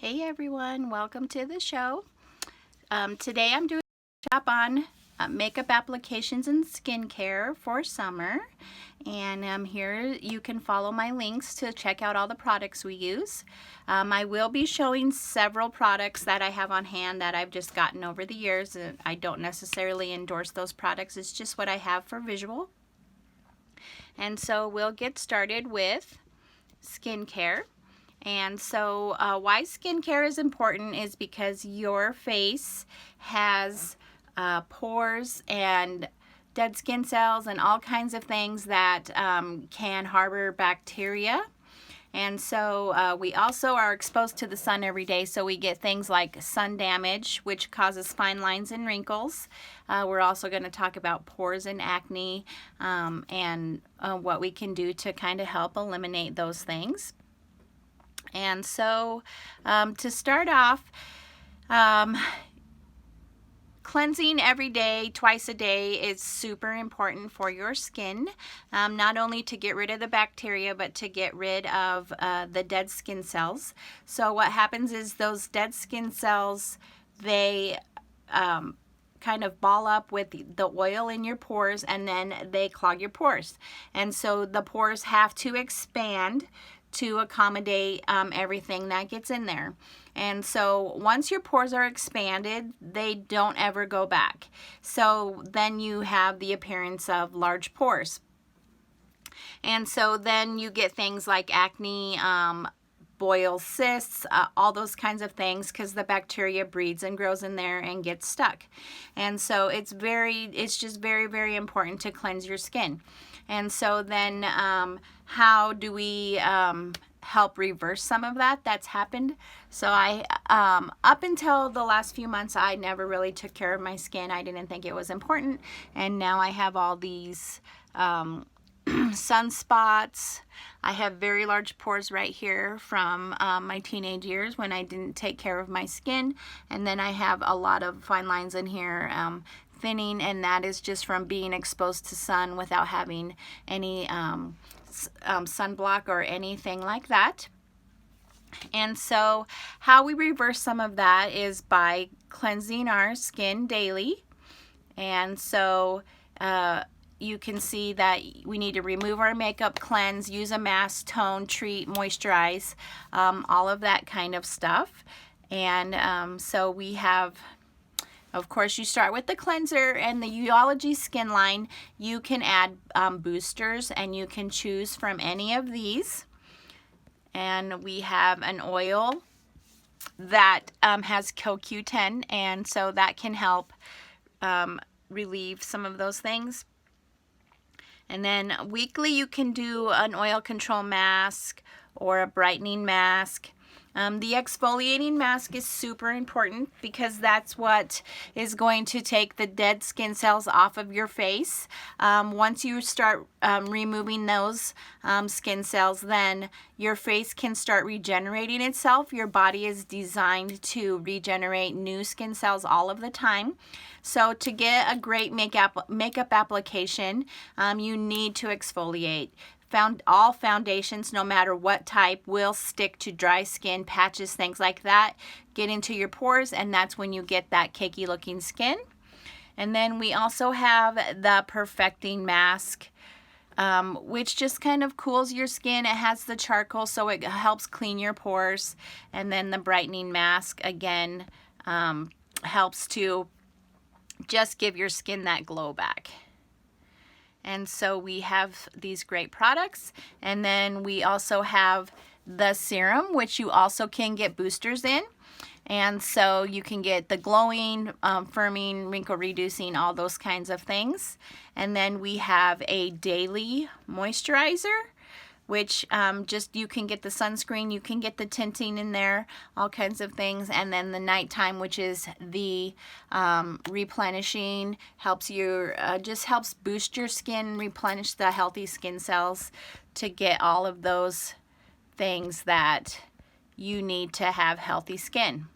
Hey everyone, welcome to the show. Today I'm doing a shop on makeup applications and skincare for summer. And here you can follow my links to check out all the products we use. I will be showing several products that I have on hand that I've just gotten over the years. I don't necessarily endorse those products, it's just what I have for visual. And so we'll get started with skincare. And so why skincare is important is because your face has pores and dead skin cells and all kinds of things that can harbor bacteria. And so we also are exposed to the sun every day, so we get things like sun damage, which causes fine lines and wrinkles. We're also going to talk about pores and acne and what we can do to kind of help eliminate those things. And so to start off, cleansing every day, twice a day, is super important for your skin, not only to get rid of the bacteria, but to get rid of the dead skin cells. So what happens is those dead skin cells, they kind of ball up with the oil in your pores, and then they clog your pores. And so the pores have to expand to accommodate everything that gets in there. And so once your pores are expanded, they don't ever go back. So then you have the appearance of large pores. And so then you get things like acne, boils, cysts, all those kinds of things, because the bacteria breeds and grows in there and gets stuck. And so it's just very, very important to cleanse your skin. And so then how do we help reverse some of that's happened? So I up until the last few months, I never really took care of my skin. I didn't think it was important, and now I have all these sunspots. I have very large pores right here from my teenage years when I didn't take care of my skin, and then I have a lot of fine lines in here, thinning, and that is just from being exposed to sun without having any sunblock or anything like that. And so how we reverse some of that is by cleansing our skin daily. And so you can see that we need to remove our makeup, cleanse, use a mask, tone, treat, moisturize, all of that kind of stuff. And so we have, of course, you start with the cleanser and the Uology skin line. You can add boosters, and you can choose from any of these. And we have an oil that has CoQ10, and so that can help relieve some of those things. And then weekly you can do an oil control mask or a brightening mask. The exfoliating mask is super important because that's what is going to take the dead skin cells off of your face. Once you start removing those skin cells, then your face can start regenerating itself. Your body is designed to regenerate new skin cells all of the time. So to get a great makeup application, you need to exfoliate. All foundations, no matter what type, will stick to dry skin, patches, things like that, get into your pores, and that's when you get that cakey looking skin. And then we also have the perfecting mask, which just kind of cools your skin. It has the charcoal, so it helps clean your pores. And then the brightening mask, again, helps to just give your skin that glow back. And so we have these great products, and then we also have the serum, which you also can get boosters in. And so you can get the glowing, firming, wrinkle reducing, all those kinds of things. And then we have a daily moisturizer, which just you can get the sunscreen, you can get the tinting in there, all kinds of things. And then the nighttime, which is the replenishing, helps you, just helps boost your skin, replenish the healthy skin cells to get all of those things that you need to have healthy skin.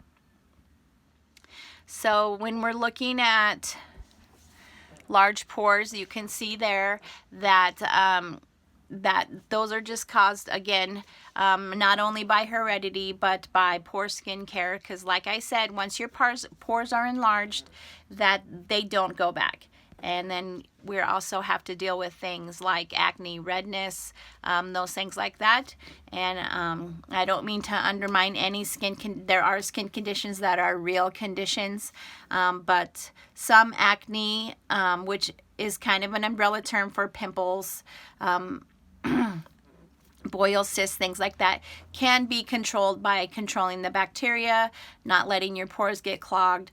So when we're looking at large pores, you can see there that those are just caused, again, not only by heredity but by poor skin care, because like I said, once your pores are enlarged, that they don't go back. And then we also have to deal with things like acne, redness, those things like that. And I don't mean to undermine any there are skin conditions that are real conditions, but some acne, which is kind of an umbrella term for pimples, boils, cysts, things like that, can be controlled by controlling the bacteria, not letting your pores get clogged,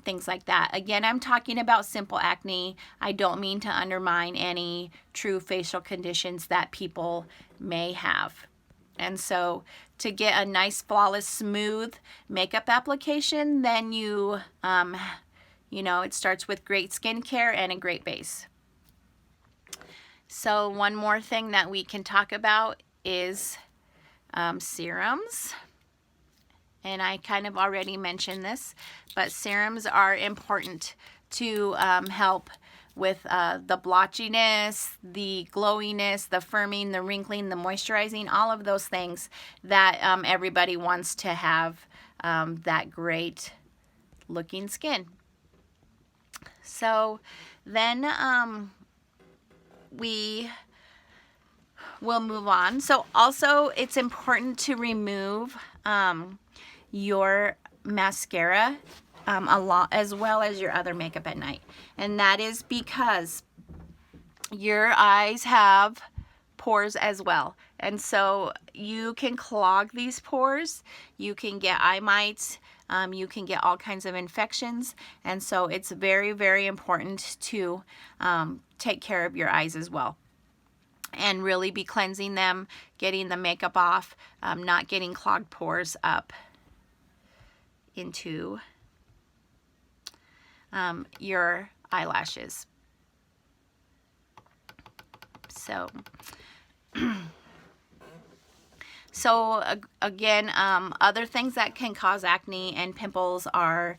things like that. Again, I'm talking about simple acne. I don't mean to undermine any true facial conditions that people may have. And so to get a nice, flawless, smooth makeup application, then you know, it starts with great skincare and a great base. So one more thing that we can talk about is serums. And I kind of already mentioned this, but serums are important to help with the blotchiness, the glowiness, the firming, the wrinkling, the moisturizing, all of those things that everybody wants to have that great looking skin. So then we will move on. So also it's important to remove your mascara a lot, as well as your other makeup at night. And that is because your eyes have pores as well. And so you can clog these pores, you can get eye mites, you can get all kinds of infections. And so it's very, very important to take care of your eyes as well, and really be cleansing them, getting the makeup off, not getting clogged pores up into your eyelashes. So again, other things that can cause acne and pimples are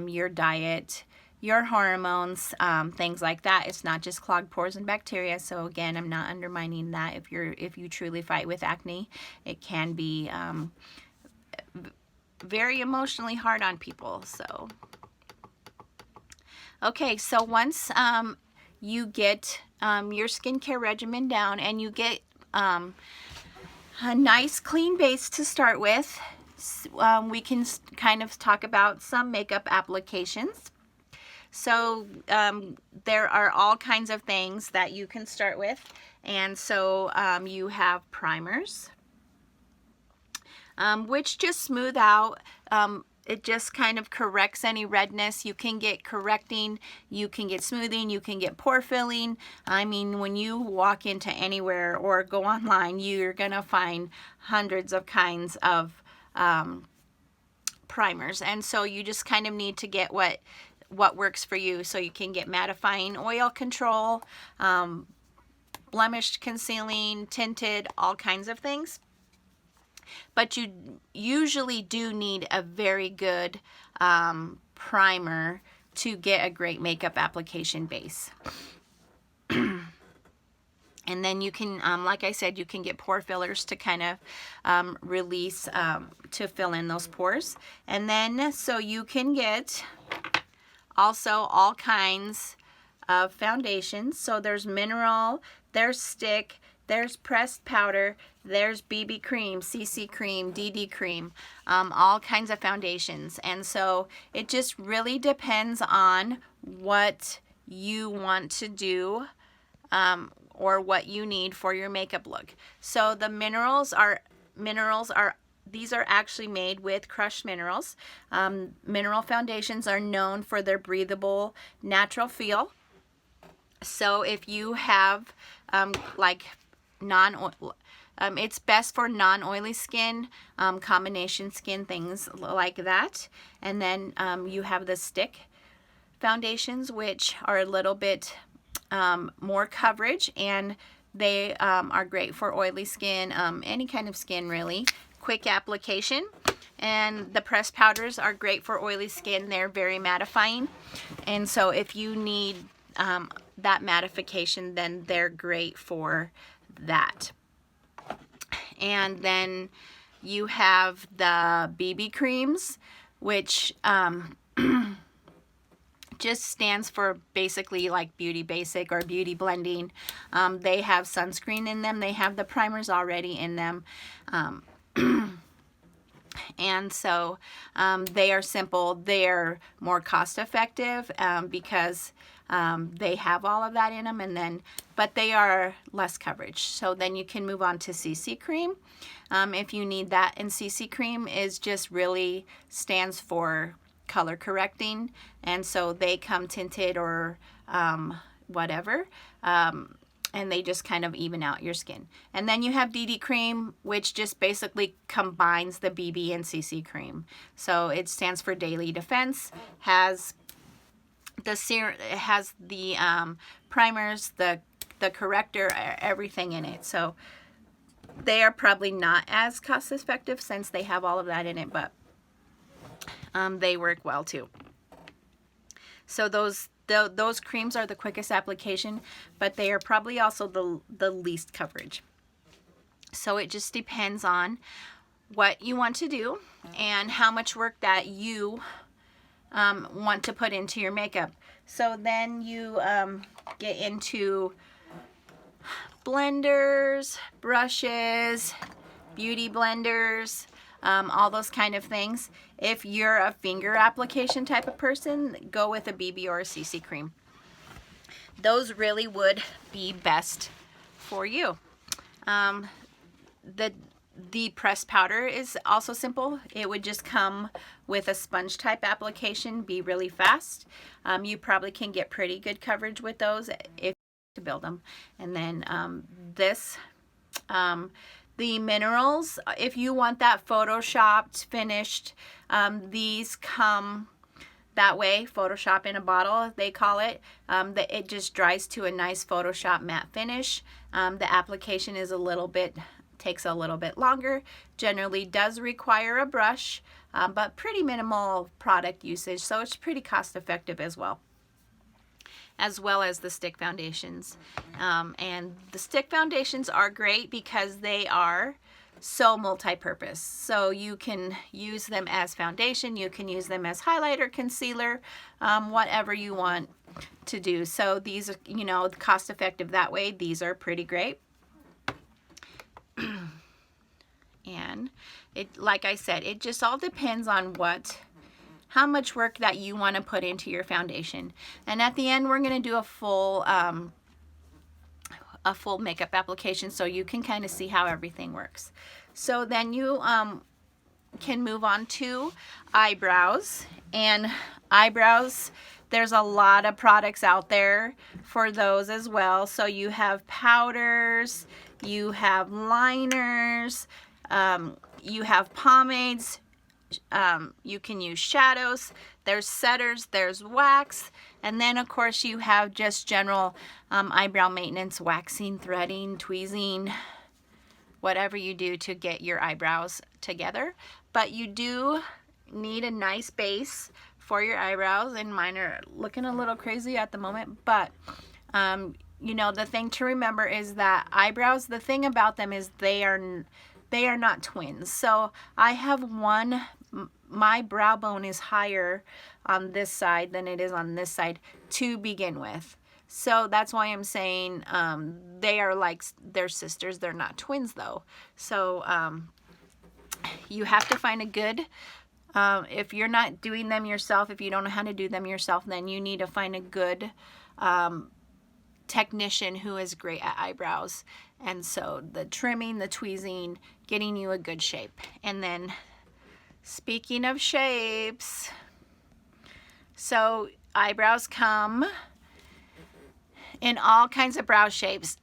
your diet, your hormones, things like that. It's not just clogged pores and bacteria. So again, I'm not undermining that. If you truly fight with acne, it can be very emotionally hard on people. So okay, so once you get your skincare regimen down and you get a nice clean base to start with, we can kind of talk about some makeup applications. So there are all kinds of things that you can start with. And so you have primers, which just smooth out. It just kind of corrects any redness. You can get correcting, you can get smoothing, you can get pore filling. I mean, when you walk into anywhere or go online, you're gonna find hundreds of kinds of primers. And so you just kind of need to get what works for you. So you can get mattifying oil control, blemish concealing, tinted, all kinds of things. But you usually do need a very good primer to get a great makeup application base. And then you can, like I said, you can get pore fillers to kind of release, to fill in those pores. And then, so you can get also all kinds of foundations. So there's mineral, there's stick, there's pressed powder, there's BB cream, CC cream, DD cream, all kinds of foundations. And so it just really depends on what you want to do or what you need for your makeup look. So the minerals are these are actually made with crushed minerals. Mineral foundations are known for their breathable, natural feel. So if you have like it's best for non-oily skin, combination skin, things like that. And then you have the stick foundations, which are a little bit more coverage, and they are great for oily skin, any kind of skin really. Quick application. And the pressed powders are great for oily skin. They're very mattifying. And so if you need that mattification, then they're great for that. And then you have the BB creams, which just stands for basically like Beauty Basic or Beauty Blending. They have sunscreen in them. They have the primers already in them. And so they are simple. They're more cost effective because they have all of that in them, and then but they are less coverage. So then you can move on to CC cream if you need that. And CC cream is just really stands for color correcting, and so they come tinted or whatever. And they just kind of even out your skin. And then you have DD cream, which just basically combines the BB and CC cream. So it stands for Daily Defense, has the primers, the corrector, everything in it. So they are probably not as cost effective since they have all of that in it, but they work well too. So those creams are the quickest application, but they are probably also the least coverage. So it just depends on what you want to do and how much work that you want to put into your makeup. So then you get into blenders, brushes, beauty blenders, all those kind of things. If you're a finger application type of person, go with a BB or a CC cream. Those really would be best for you. The pressed powder is also simple. It would just come with a sponge type application, be really fast. You probably can get pretty good coverage with those if to build them. And then the minerals, if you want that photoshopped, finished, these come that way, Photoshop in a bottle, they call it. It just dries to a nice Photoshop matte finish. The application is takes a little bit longer, generally does require a brush, but pretty minimal product usage, so it's pretty cost effective as well as the stick foundations. And the stick foundations are great because they are so multi-purpose. So you can use them as foundation, you can use them as highlighter, concealer, whatever you want to do. So these are, cost effective that way. These are pretty great. And like I said, it just all depends on how much work that you want to put into your foundation. And at the end, we're going to do a full makeup application so you can kind of see how everything works. So then you can move on to eyebrows. And eyebrows, there's a lot of products out there for those as well. So you have powders, you have liners, you have pomades, you can use shadows, there's setters, there's wax, and then of course you have just general eyebrow maintenance, waxing, threading, tweezing, whatever you do to get your eyebrows together. But you do need a nice base for your eyebrows, and mine are looking a little crazy at the moment, but the thing to remember is that eyebrows, the thing about them is they are not twins. So I have my brow bone is higher on this side than it is on this side to begin with. So that's why I'm saying they are like they're sisters. They're not twins though. So you have to find a good, if you're not doing them yourself, if you don't know how to do them yourself, then you need to find a good technician who is great at eyebrows. And so the trimming, the tweezing, getting you a good shape. And then speaking of shapes, so eyebrows come in all kinds of brow shapes.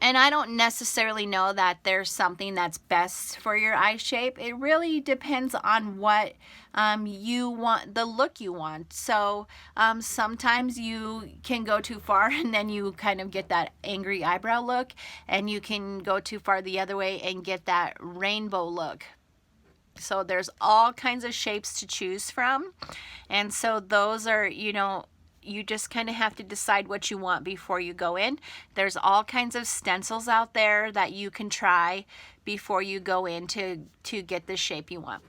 And I don't necessarily know that there's something that's best for your eye shape. It really depends on what you want, the look you want. So sometimes you can go too far and then you kind of get that angry eyebrow look, and you can go too far the other way and get that rainbow look. So there's all kinds of shapes to choose from. And so those are, you just kind of have to decide what you want before you go in. There's all kinds of stencils out there that you can try before you go in to get the shape you want.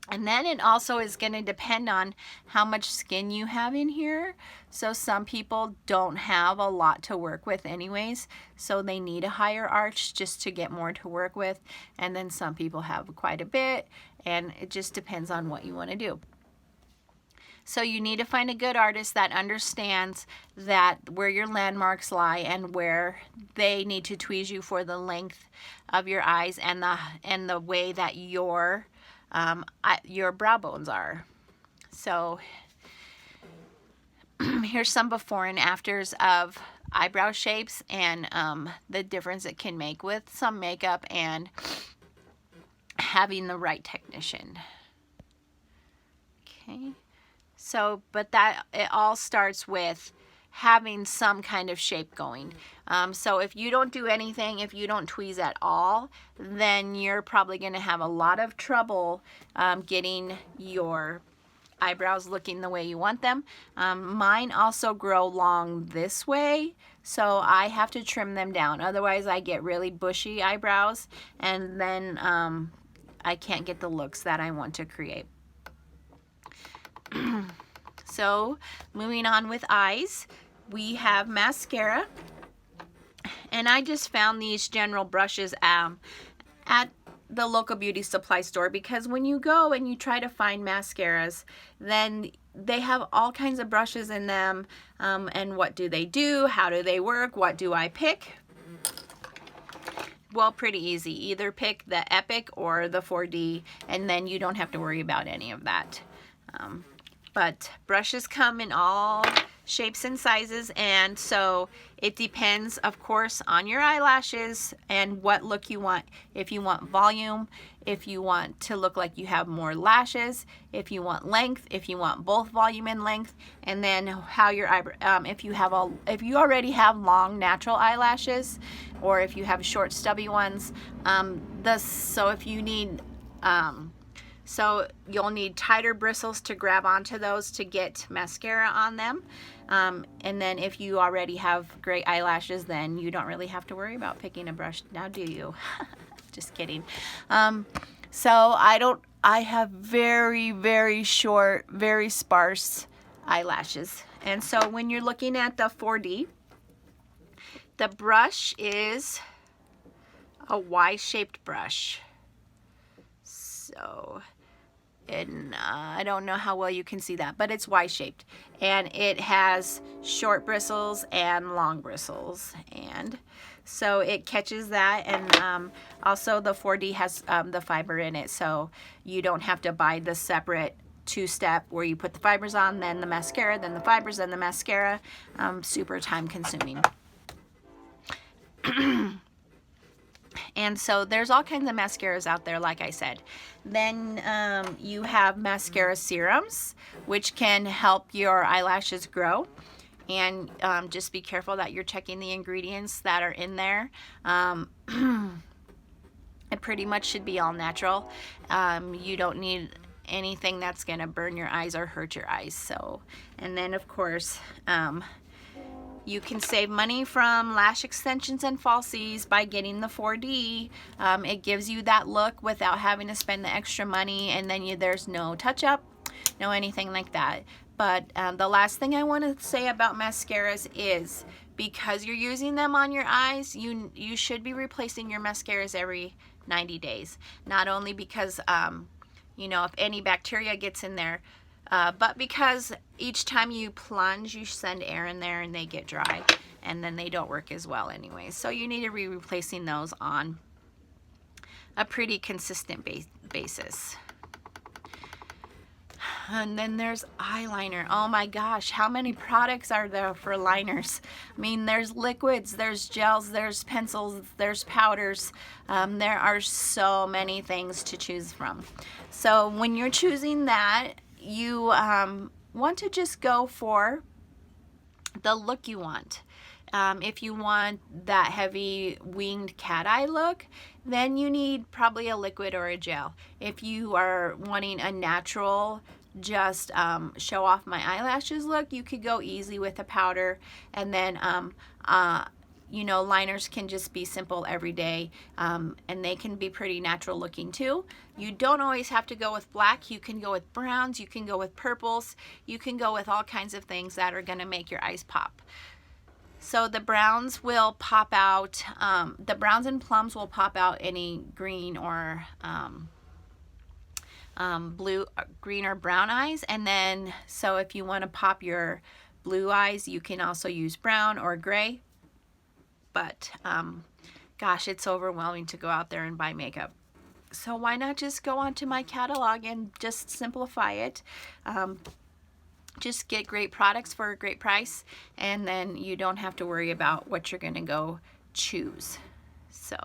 And then it also is going to depend on how much skin you have in here. So some people don't have a lot to work with anyways, so they need a higher arch just to get more to work with. And then some people have quite a bit, and it just depends on what you want to do. So you need to find a good artist that understands that where your landmarks lie and where they need to tweeze you for the length of your eyes and the way that your brow bones are. So here's some before and afters of eyebrow shapes and the difference it can make with some makeup and having the right technician. Okay. So, but it all starts with having some kind of shape going. So if you don't do anything, if you don't tweeze at all, then you're probably going to have a lot of trouble getting your eyebrows looking the way you want them. Mine also grow long this way, so I have to trim them down. Otherwise, I get really bushy eyebrows, and then I can't get the looks that I want to create. So moving on with eyes, we have mascara, and I just found these general brushes at the local beauty supply store, because when you go and you try to find mascaras, then they have all kinds of brushes in them, and what do they do, how do they work, what do I pick? Well, pretty easy. Either pick the Epic or the 4D, and then you don't have to worry about any of that. But brushes come in all shapes and sizes, and so it depends, of course, on your eyelashes and what look you want. If you want volume, if you want to look like you have more lashes, if you want length, if you want both volume and length, and then how your if you already have long natural eyelashes, or if you have short stubby ones, so if you need so you'll need tighter bristles to grab onto those to get mascara on them. And then if you already have great eyelashes, then you don't really have to worry about picking a brush, now do you? Just kidding. So I have very, very short, very sparse eyelashes. And so when you're looking at the 4D, the brush is a Y-shaped brush. So, and I don't know how well you can see that, but it's Y-shaped, and it has short bristles and long bristles, and so it catches that. And also the 4D has the fiber in it, so you don't have to buy the separate two-step where you put the fibers on, then the mascara, then the fibers, then the mascara. Super time consuming. And so there's all kinds of mascaras out there, like I said. Then you have mascara serums, which can help your eyelashes grow. And just be careful that you're checking the ingredients that are in there. It pretty much should be all natural. You don't need anything that's going to burn your eyes or hurt your eyes. So, and then of course, you can save money from lash extensions and falsies by getting the 4D. It gives you that look without having to spend the extra money, and then there's no touch-up, no anything like that. But the last thing I want to say about mascaras is, because you're using them on your eyes, you should be replacing your mascaras every 90 days. Not only because, you know, if any bacteria gets in there, but because each time you plunge, you send air in there and they get dry, and then they don't work as well anyway. So you need to be replacing those on a pretty consistent basis. And then there's eyeliner. Oh my gosh, how many products are there for liners? I mean, there's liquids, there's gels, there's pencils, there's powders. There are so many things to choose from. So when you're choosing that, you want to just go for the look you want. If you want that heavy winged cat eye look, then you need probably a liquid or a gel. If you are wanting a natural just show off my eyelashes look, you could go easy with a powder. And then you know, liners can just be simple every day, and they can be pretty natural looking too. You don't always have to go with black. You can go with browns, you can go with purples, you can go with all kinds of things that are going to make your eyes pop. So the browns will pop out, the browns and plums will pop out any green or blue, green or brown eyes. And then, so if you want to pop your blue eyes, you can also use brown or gray. But gosh, it's overwhelming to go out there and buy makeup. So why not just go onto my catalog and just simplify it? Just get great products for a great price, and then you don't have to worry about what you're gonna go choose. So,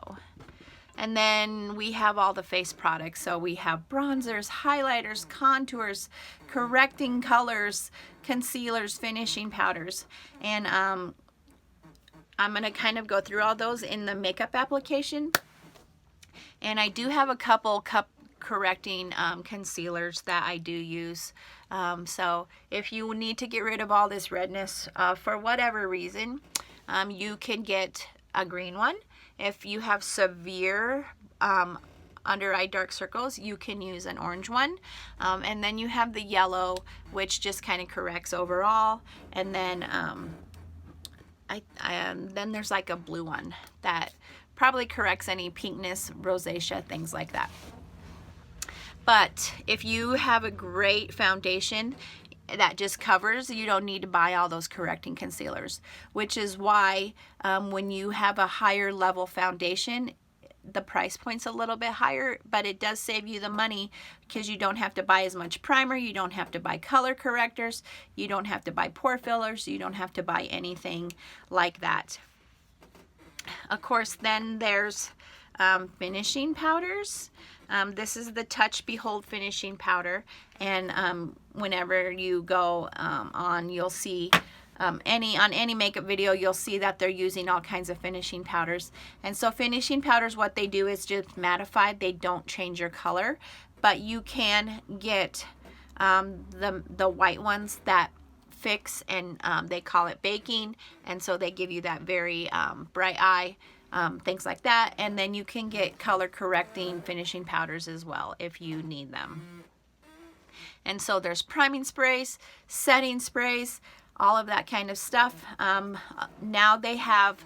and then we have all the face products. So we have bronzers, highlighters, contours, correcting colors, concealers, finishing powders. And I'm gonna kind of go through all those in the makeup application. And I do have a couple correcting concealers that I do use. So if you need to get rid of all this redness for whatever reason, you can get a green one. If you have severe under eye dark circles, you can use an orange one. And then you have the yellow, which just kind of corrects overall. And then then there's like a blue one that probably corrects any pinkness, rosacea, things like that. But if you have a great foundation that just covers, you don't need to buy all those correcting concealers, which is why when you have a higher level foundation, the price point's a little bit higher, but it does save you the money because you don't have to buy as much primer, you don't have to buy color correctors, you don't have to buy pore fillers, you don't have to buy anything like that. Of course, then there's finishing powders. This is the Touch Behold finishing powder, and whenever you go on, you'll see on any makeup video, you'll see that they're using all kinds of finishing powders. And so finishing powders, what they do is just mattify. They don't change your color, but you can get the white ones that fix, and they call it baking, and so they give you that very bright eye, things like that. And then you can get color correcting finishing powders as well if you need them. And so there's priming sprays, setting sprays, all of that kind of stuff. Now they have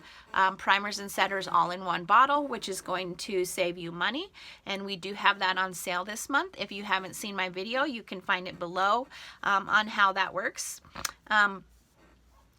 primers and setters all in one bottle, which is going to save you money. And we do have that on sale this month. If you haven't seen my video, you can find it below on how that works.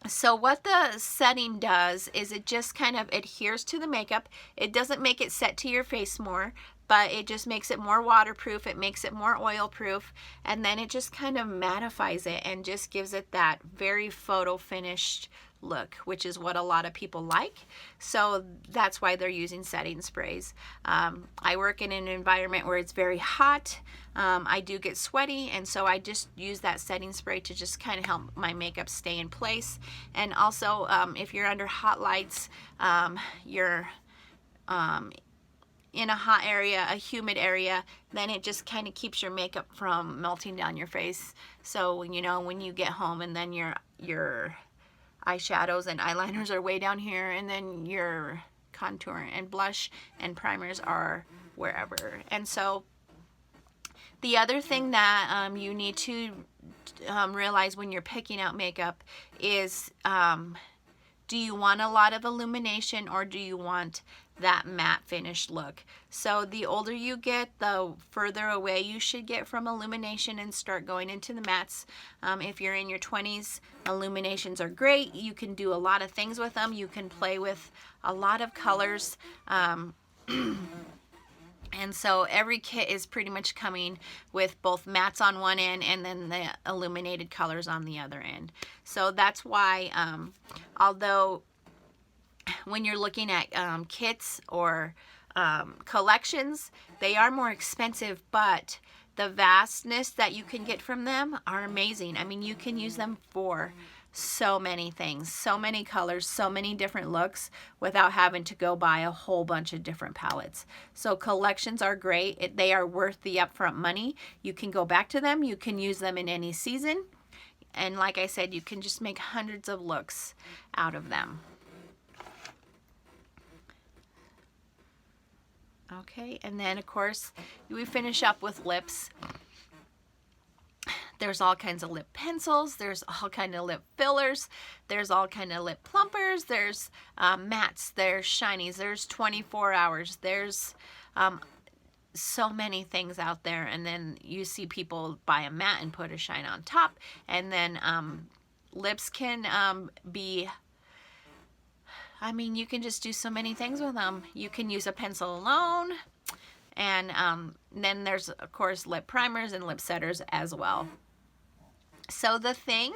So what the setting does is it just kind of adheres to the makeup. It doesn't make it set to your face more, but it just makes it more waterproof. It makes it more oil proof, and then it just kind of mattifies it and just gives it that very photo finished look, which is what a lot of people like. So that's why they're using setting sprays. I work in an environment where it's very hot. I do get sweaty, and so I just use that setting spray to just kind of help my makeup stay in place. And also, if you're under hot lights, you're in a hot area, a humid area, then it just kind of keeps your makeup from melting down your face. So, you know, when you get home and then your eyeshadows and eyeliners are way down here, and then your contour and blush and primers are wherever. And so the other thing that you need to realize when you're picking out makeup is, do you want a lot of illumination, or do you want that matte finish look? So the older you get, the further away you should get from illumination and start going into the mattes. If you're in your 20s, illuminations are great. You can do a lot of things with them. You can play with a lot of colors. And so every kit is pretty much coming with both mattes on one end and then the illuminated colors on the other end. So that's why, although when you're looking at kits or collections, they are more expensive, but the vastness that you can get from them are amazing. I mean, you can use them for so many things, so many colors, so many different looks without having to go buy a whole bunch of different palettes. So collections are great. They are worth the upfront money. You can go back to them. You can use them in any season. And like I said, you can just make hundreds of looks out of them. Okay, and then of course we finish up with lips. There's all kinds of lip pencils, there's all kind of lip fillers, there's all kind of lip plumpers, there's mattes, there's shinies, there's 24 hours, there's so many things out there. And then you see people buy a matte and put a shine on top. And then lips can be, I mean, you can just do so many things with them. You can use a pencil alone. And then there's, of course, lip primers and lip setters as well. So the thing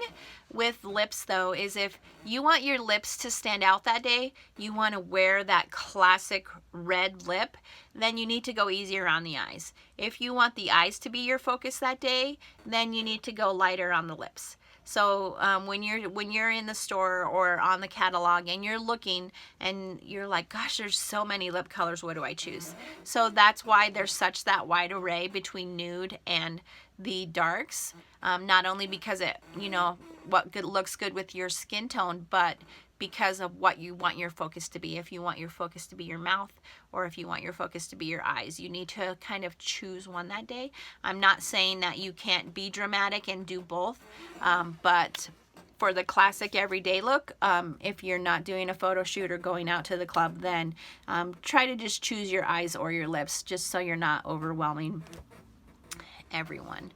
with lips, though, is if you want your lips to stand out that day, you want to wear that classic red lip, then you need to go easier on the eyes. If you want the eyes to be your focus that day, then you need to go lighter on the lips. So when you're in the store or on the catalog and you're looking and you're like, gosh, there's so many lip colors, what do I choose? So that's why there's such that wide array between nude and the darks. Not only because it, you know, what good looks good with your skin tone, but because of what you want your focus to be. If you want your focus to be your mouth, or if you want your focus to be your eyes, you need to kind of choose one that day. I'm not saying that you can't be dramatic and do both, but for the classic everyday look, if you're not doing a photo shoot or going out to the club, then try to just choose your eyes or your lips, just so you're not overwhelming everyone.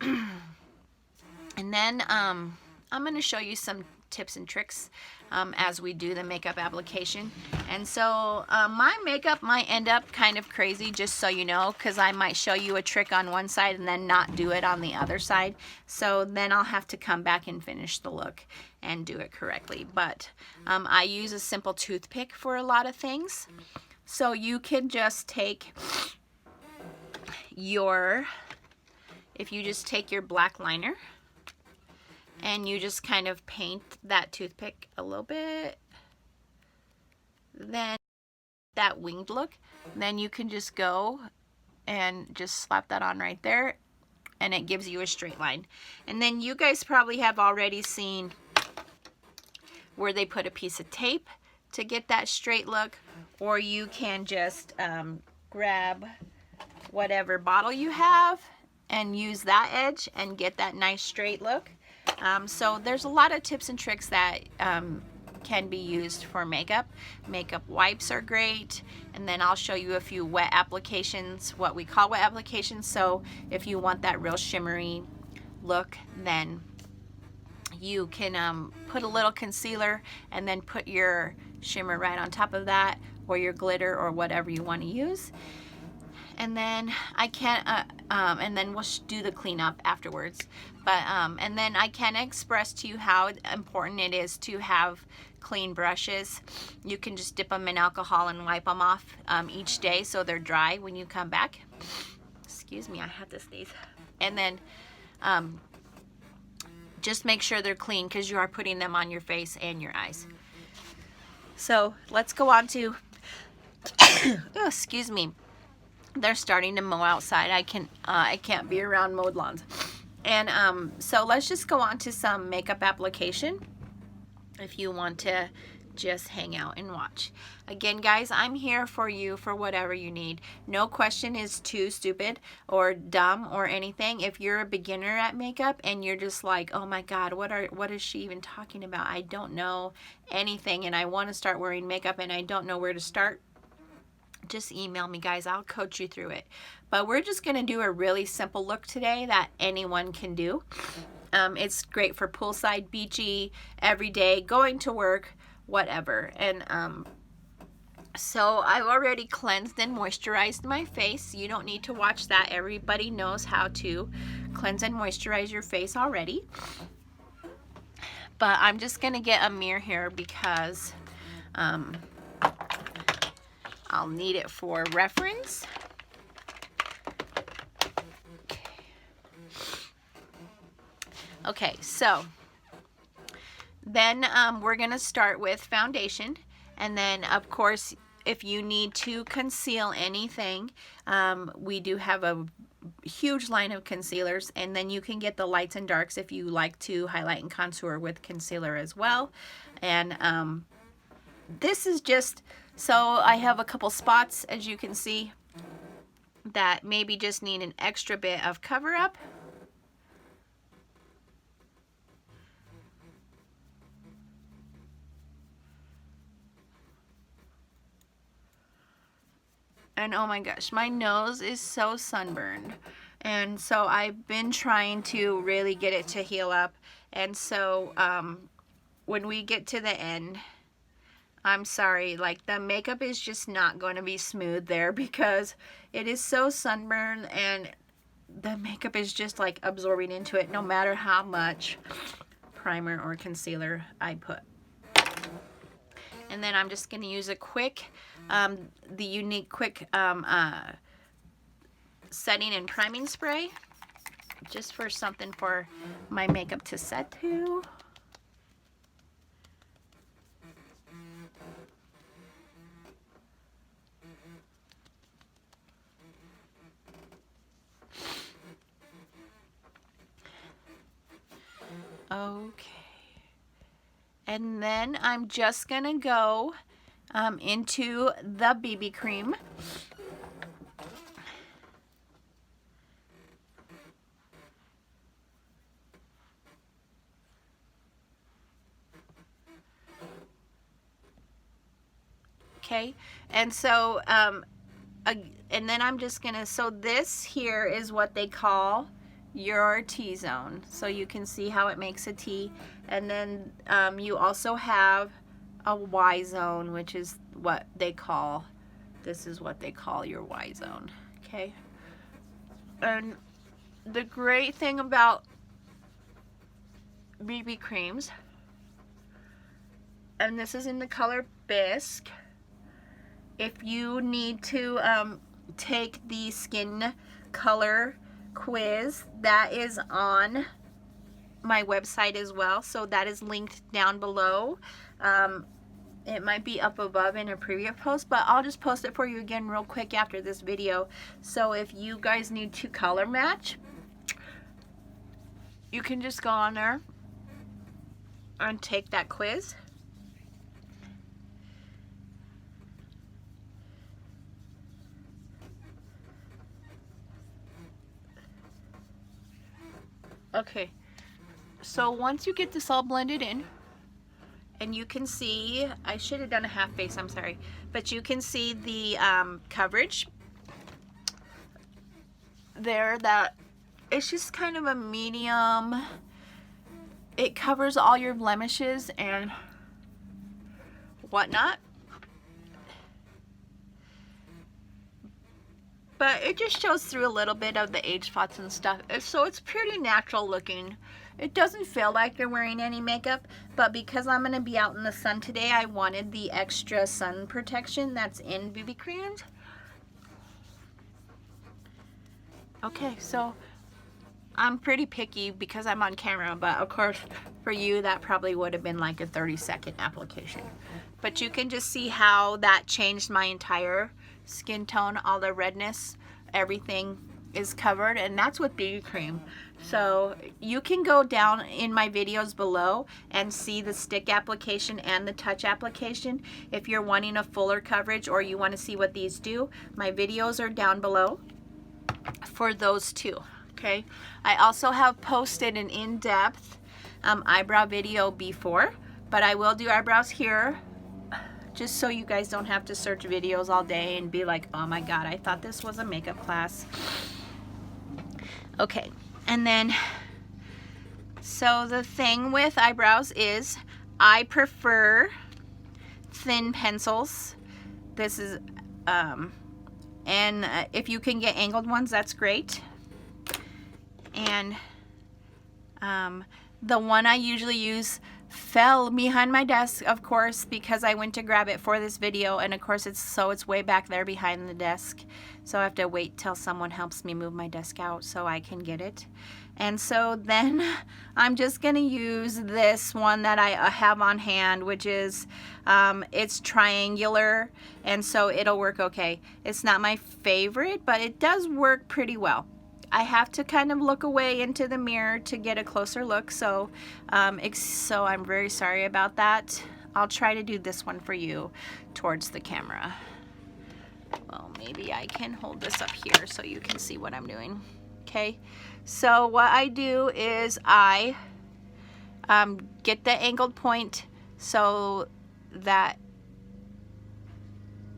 And then I'm going to show you some tips and tricks as we do the makeup application. And so my makeup might end up kind of crazy, just so you know, because I might show you a trick on one side and then not do it on the other side. So then I'll have to come back and finish the look and do it correctly. But I use a simple toothpick for a lot of things. So you can just take your, if you just take your black liner and you just kind of paint that toothpick a little bit, then that winged look, then you can just go and just slap that on right there, and it gives you a straight line. And then you guys probably have already seen where they put a piece of tape to get that straight look, or you can just grab whatever bottle you have and use that edge and get that nice straight look. So there's a lot of tips and tricks that can be used for makeup. Makeup wipes are great, and then I'll show you a few wet applications, what we call wet applications. So if you want that real shimmery look, then you can put a little concealer and then put your shimmer right on top of that, or your glitter, or whatever you want to use. And then and then we'll do the cleanup afterwards. But and then I can express to you how important it is to have clean brushes. You can just dip them in alcohol and wipe them off each day so they're dry when you come back. Excuse me, I had to sneeze. And then just make sure they're clean, because you are putting them on your face and your eyes. So let's go on to, oh, excuse me. They're starting to mow outside. I can't be around mowed lawns. And so let's just go on to some makeup application if you want to just hang out and watch. Again, guys, I'm here for you for whatever you need. No question is too stupid or dumb or anything. If you're a beginner at makeup and you're just like, oh my God, what is she even talking about? I don't know anything and I want to start wearing makeup and I don't know where to start. Just email me, guys. I'll coach you through it. But we're just going to do a really simple look today that anyone can do. It's great for poolside, beachy, everyday, going to work, whatever. And so I've already cleansed and moisturized my face. You don't need to watch that. Everybody knows how to cleanse and moisturize your face already. But I'm just going to get a mirror here because I'll need it for reference. Okay, so Then we're gonna start with foundation, and then of course if you need to conceal anything, we do have a huge line of concealers, and then you can get the lights and darks if you like to highlight and contour with concealer as well. And this is just, so I have a couple spots, as you can see, that maybe just need an extra bit of cover up. And oh my gosh, my nose is so sunburned. And so I've been trying to really get it to heal up. And so when we get to the end, I'm sorry, like the makeup is just not going to be smooth there because it is so sunburned and the makeup is just like absorbing into it no matter how much primer or concealer I put. And then I'm just going to use a quick, the Younique quick setting and priming spray, just for something for my makeup to set to. Okay. And then I'm just gonna go into the BB cream. Okay, and so and then I'm just gonna, so this here is what they call your T-zone, so you can see how it makes a T. And then you also have a Y-zone, which is what they call, this is what they call your Y-zone. Okay, and the great thing about BB creams, and this is in the color Bisque, if you need to take the skin color quiz, that is on my website as well, so that is linked down below. It might be up above in a previous post, but I'll just post it for you again real quick after this video. So if you guys need to color match, you can just go on there and take that quiz. Okay, so once you get this all blended in, and you can see, I should have done a half face, I'm sorry, but you can see the coverage there, that it's just kind of a medium. It covers all your blemishes and whatnot, but it just shows through a little bit of the age spots and stuff, so it's pretty natural looking. It doesn't feel like you're wearing any makeup, but because I'm going to be out in the sun today, I wanted the extra sun protection that's in BB creams. Okay, so I'm pretty picky because I'm on camera, but of course for you that probably would have been like a 30-second application. But you can just see how that changed my entire skin tone, all the redness, everything is covered, and that's with BB cream. So you can go down in my videos below and see the stick application and the touch application if you're wanting a fuller coverage or you want to see what these do. My videos are down below for those two. Okay, I also have posted an in-depth eyebrow video before, but I will do eyebrows here just so you guys don't have to search videos all day and be like, oh my god, I thought this was a makeup class. Okay, and then so the thing with eyebrows is I prefer thin pencils. This is and if you can get angled ones, that's great. And The one I usually use fell behind my desk, of course, because I went to grab it for this video, and of course it's way back there behind the desk, so I have to wait till someone helps me move my desk out so I can get it. And so then I'm just gonna use this one that I have on hand, which is it's triangular, and so it'll work okay. It's not my favorite, but it does work pretty well. I have to kind of look away into the mirror to get a closer look, so I'm very sorry about that. I'll try to do this one for you towards the camera. Well, maybe I can hold this up here so you can see what I'm doing. Okay, so what I do is I get the angled point so that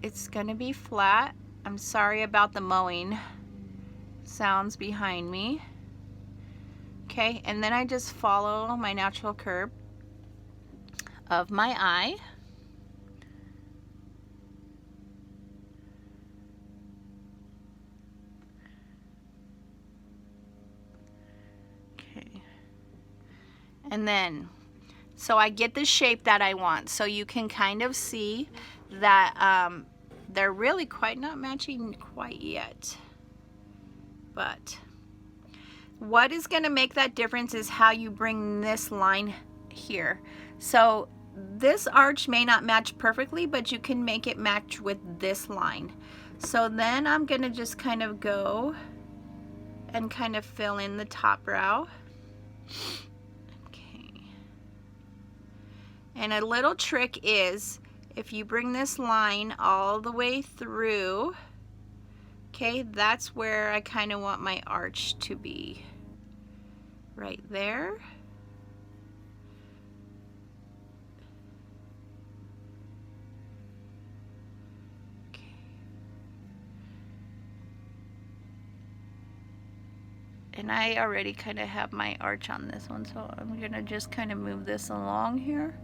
it's gonna be flat. I'm sorry about the mowing sounds behind me. Okay, and then I just follow my natural curve of my eye. Okay, and then so I get the shape that I want, so you can kind of see that they're really quite not matching quite yet. But what is going to make that difference is how you bring this line here. So this arch may not match perfectly, but you can make it match with this line. So then I'm going to just kind of go and kind of fill in the top brow. Okay. And a little trick is if you bring this line all the way through, okay, that's where I kind of want my arch to be, right there. Okay. And I already kind of have my arch on this one, so I'm gonna just kind of move this along here.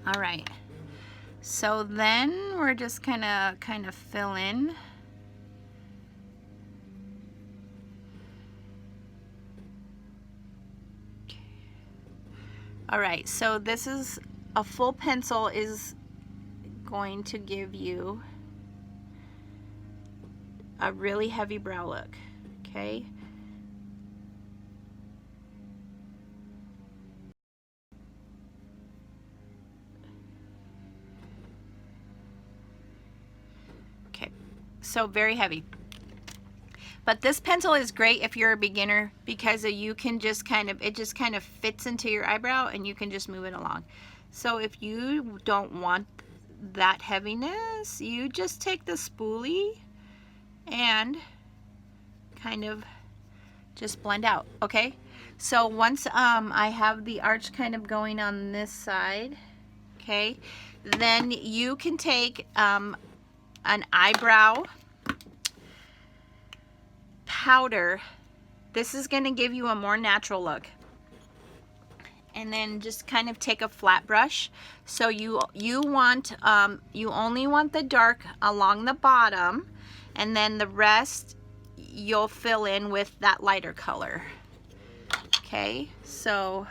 All right, so then we're just kind of fill in. Okay. All right, so this is a full pencil is going to give you a really heavy brow look, okay? So very heavy. But this pencil is great if you're a beginner because you can just it just kind of fits into your eyebrow and you can just move it along. So if you don't want that heaviness, you just take the spoolie and kind of just blend out, okay? So once I have the arch kind of going on this side, okay, then you can take an eyebrow powder. This is going to give you a more natural look. And then just kind of take a flat brush. So you want you only want the dark along the bottom, and then the rest you'll fill in with that lighter color. Okay, so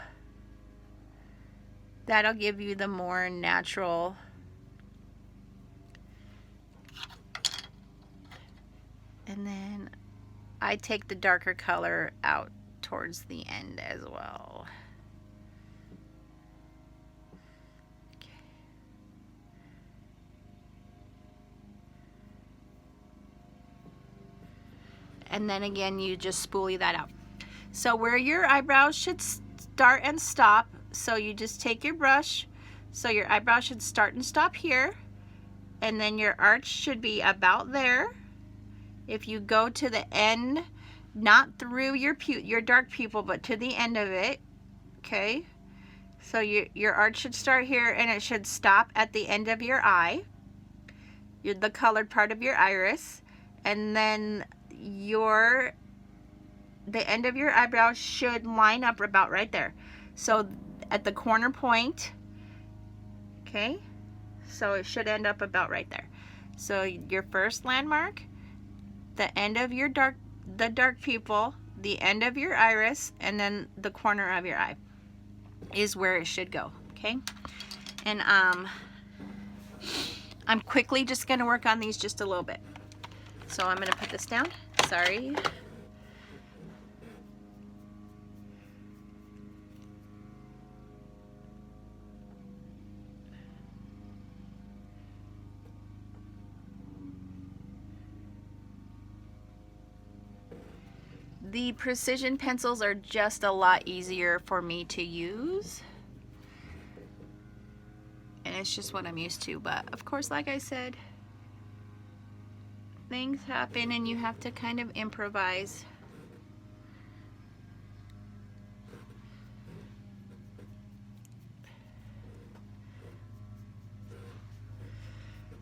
that'll give you the more natural. And then I take the darker color out towards the end as well. Okay. And then again, you just spoolie that out. So where your eyebrows should start and stop, so you just take your brush, so your eyebrow should start and stop here, and then your arch should be about there. If you go to the end, not through your dark pupil, but to the end of it, okay? So your arch should start here and it should stop at the end of your eye, the colored part of your iris, and then the end of your eyebrow should line up about right there. So at the corner point, okay? So it should end up about right there. So your first landmark, the end of your dark pupil, the end of your iris, and then the corner of your eye is where it should go, okay? And I'm quickly just gonna work on these just a little bit. So I'm gonna put this down, sorry. The precision pencils are just a lot easier for me to use. And it's just what I'm used to. But of course, like I said, things happen and you have to kind of improvise.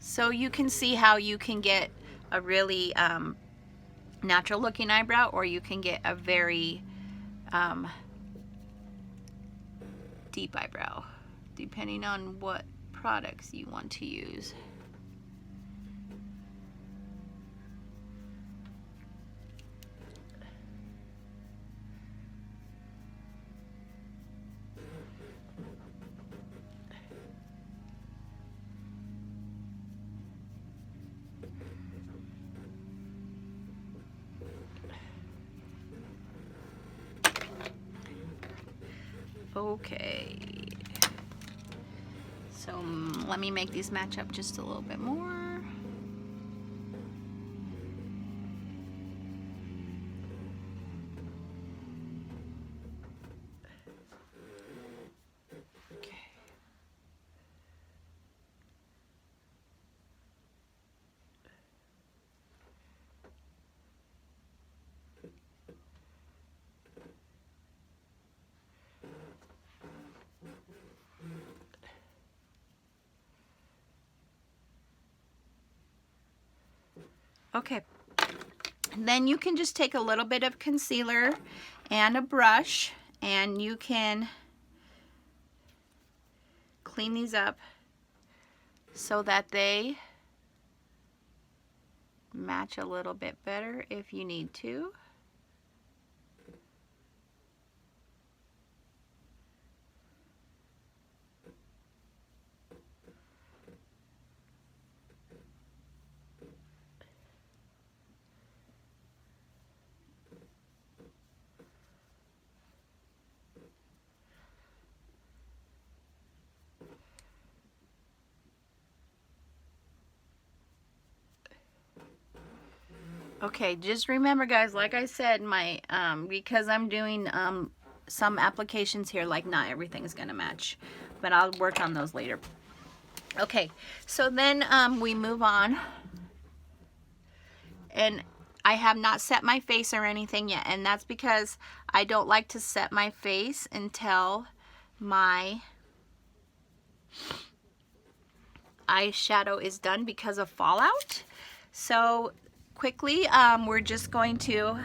So you can see how you can get a really natural looking eyebrow, or you can get a very deep eyebrow, depending on what products you want to use. Okay, so let me make these match up just a little bit more. Okay, and then you can just take a little bit of concealer and a brush, and you can clean these up so that they match a little bit better if you need to. Okay, just remember guys, like I said, my because I'm doing some applications here, like not everything's gonna match, but I'll work on those later. Okay, so then we move on, and I have not set my face or anything yet, and that's because I don't like to set my face until my eyeshadow is done because of fallout. So quickly, we're just going to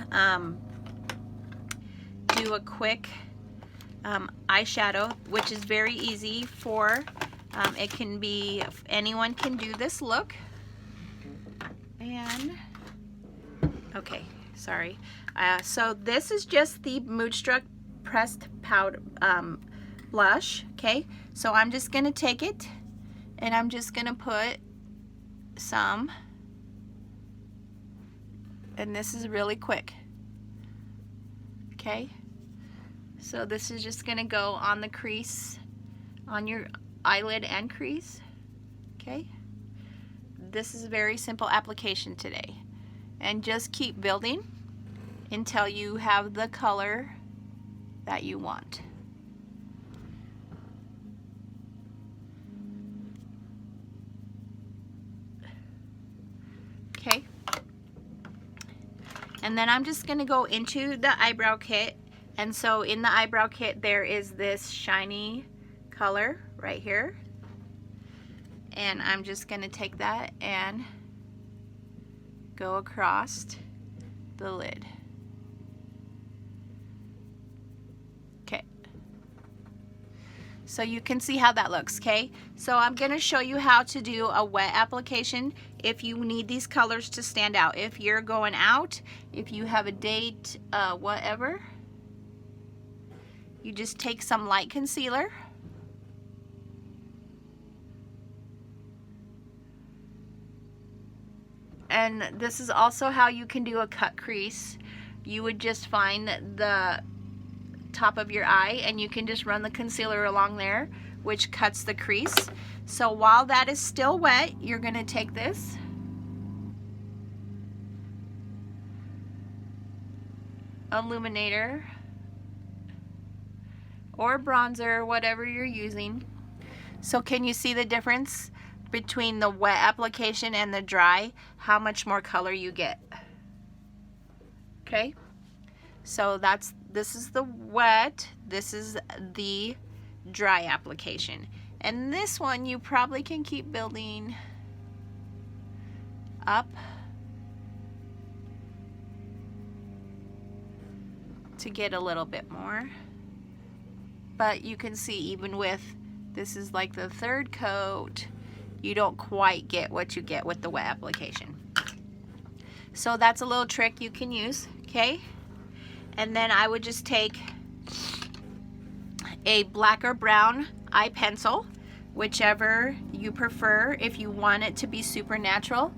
do a quick eyeshadow, which is very easy for, it can be, anyone can do this look. And, okay, sorry. So this is just the Moodstruck pressed powder blush, okay? So I'm just gonna take it, and I'm just gonna put some, and this is really quick, okay? So this is just gonna go on the crease, on your eyelid and crease, okay? This is a very simple application today. And just keep building until you have the color that you want. Okay. And then I'm just gonna go into the eyebrow kit. And so in the eyebrow kit, there is this shiny color right here. And I'm just gonna take that and go across the lid. Okay. So you can see how that looks, okay? So I'm gonna show you how to do a wet application if you need these colors to stand out. If you're going out, if you have a date, whatever, you just take some light concealer. And this is also how you can do a cut crease. You would just find the top of your eye and you can just run the concealer along there, which cuts the crease. So while that is still wet, you're gonna take this illuminator or bronzer, whatever you're using. So can you see the difference between the wet application and the dry? How much more color you get? Okay, so this is the wet, this is the dry application. And this one you probably can keep building up to get a little bit more. But you can see even with, this is like the third coat, you don't quite get what you get with the wet application. So that's a little trick you can use, okay? And then I would just take a black or brown eye pencil, whichever you prefer. If you want it to be super natural,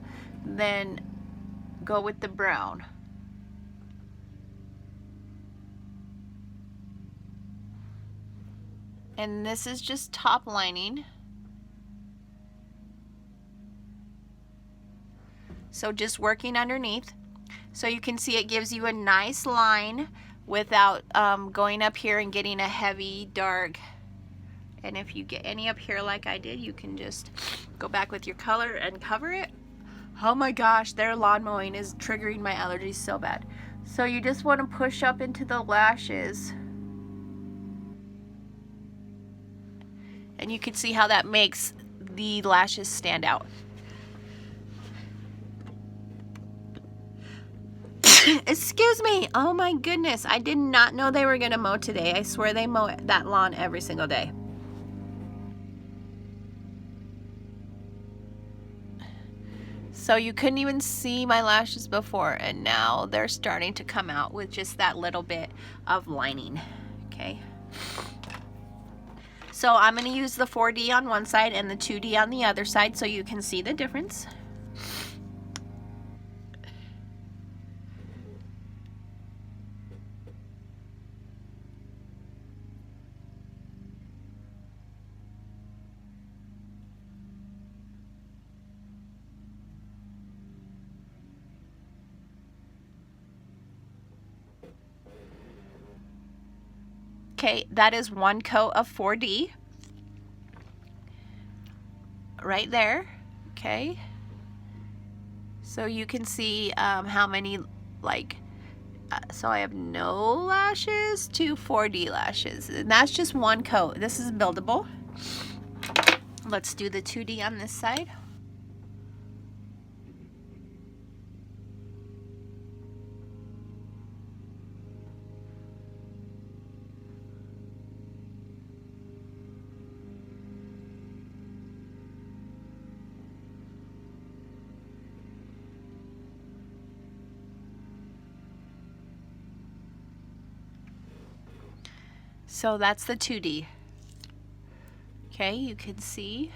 then go with the brown. And this is just top lining. So just working underneath. So you can see it gives you a nice line without going up here and getting a heavy dark. And if you get any up here like I did, you can just go back with your color and cover it. Oh my gosh, their lawn mowing is triggering my allergies so bad. So you just want to push up into the lashes. And you can see how that makes the lashes stand out. Excuse me. Oh my goodness. I did not know they were going to mow today. I swear they mow that lawn every single day. So you couldn't even see my lashes before, and now they're starting to come out with just that little bit of lining. Okay. So I'm going to use the 4D on one side and the 2D on the other side so you can see the difference. Okay, that is one coat of 4D right there. Okay, so you can see how many, like, so I have no lashes to 4D lashes, and that's just one coat. This is buildable. Let's do the 2D on this side. So that's the 2D. Okay, you can see.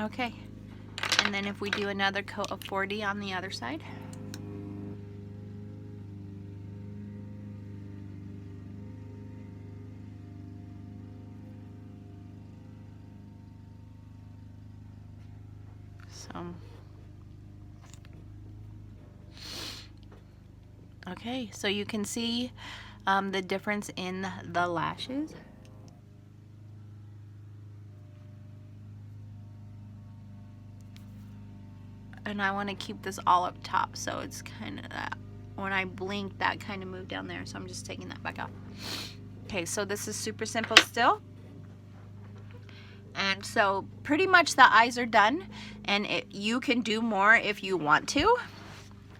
Okay, and then if we do another coat of 4D on the other side. So, okay, so you can see the difference in the lashes. and I want to keep this all up top, so it's kind of that. When I blink, that kind of moved down there, so I'm just taking that back off. Okay, so this is super simple still. And so pretty much the eyes are done, and you can do more if you want to.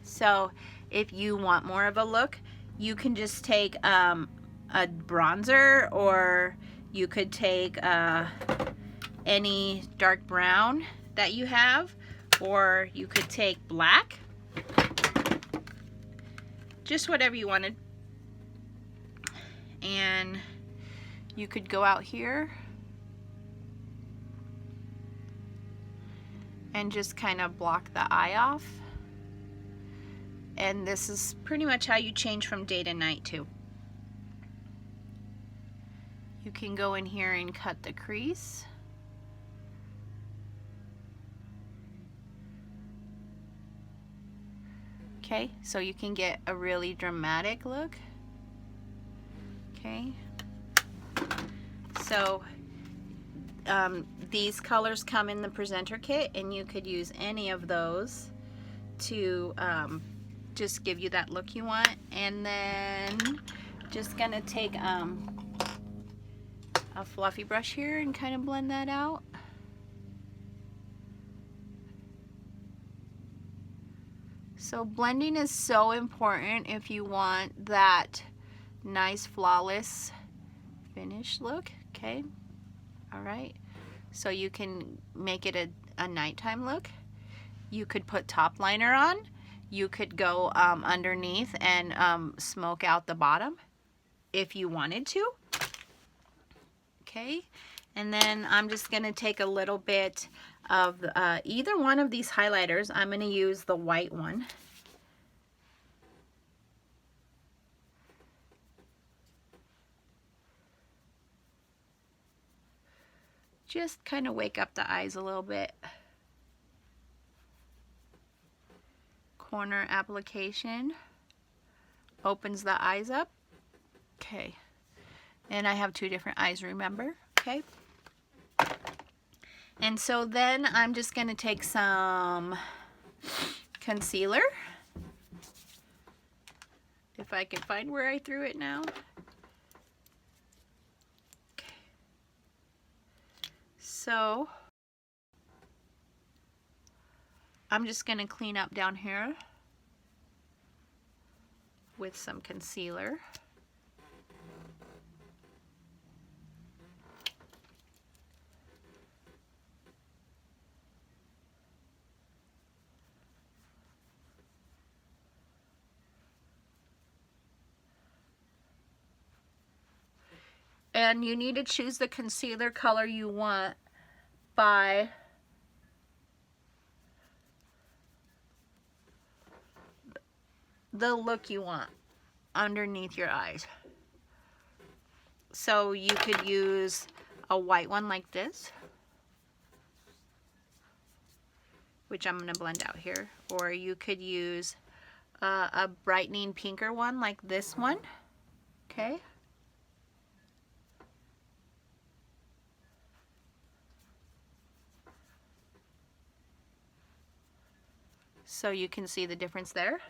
So if you want more of a look, you can just take a bronzer, or you could take any dark brown that you have, or you could take black, just whatever you wanted. And you could go out here and just kind of block the eye off. And this is pretty much how you change from day to night too. You can go in here and cut the crease. Okay, so you can get a really dramatic look. Okay, so these colors come in the presenter kit, and you could use any of those to just give you that look you want. And then just gonna take a fluffy brush here and kind of blend that out. So blending is so important if you want that nice flawless finish look. Okay, all right, so you can make it a nighttime look. You could put top liner on. You could go underneath and smoke out the bottom if you wanted to. Okay, and then I'm just gonna take a little bit of either one of these highlighters. I'm gonna use the white one. Just kind of wake up the eyes a little bit. Corner application opens the eyes up. Okay, and I have two different eyes, remember? Okay, and so then I'm just going to take some concealer, if I can find where I threw it now. Okay, so I'm just going to clean up down here with some concealer. And you need to choose the concealer color you want by the look you want underneath your eyes. So you could use a white one like this, which I'm going to blend out here, or you could use a brightening pinker one like this one. Okay, so you can see the difference there.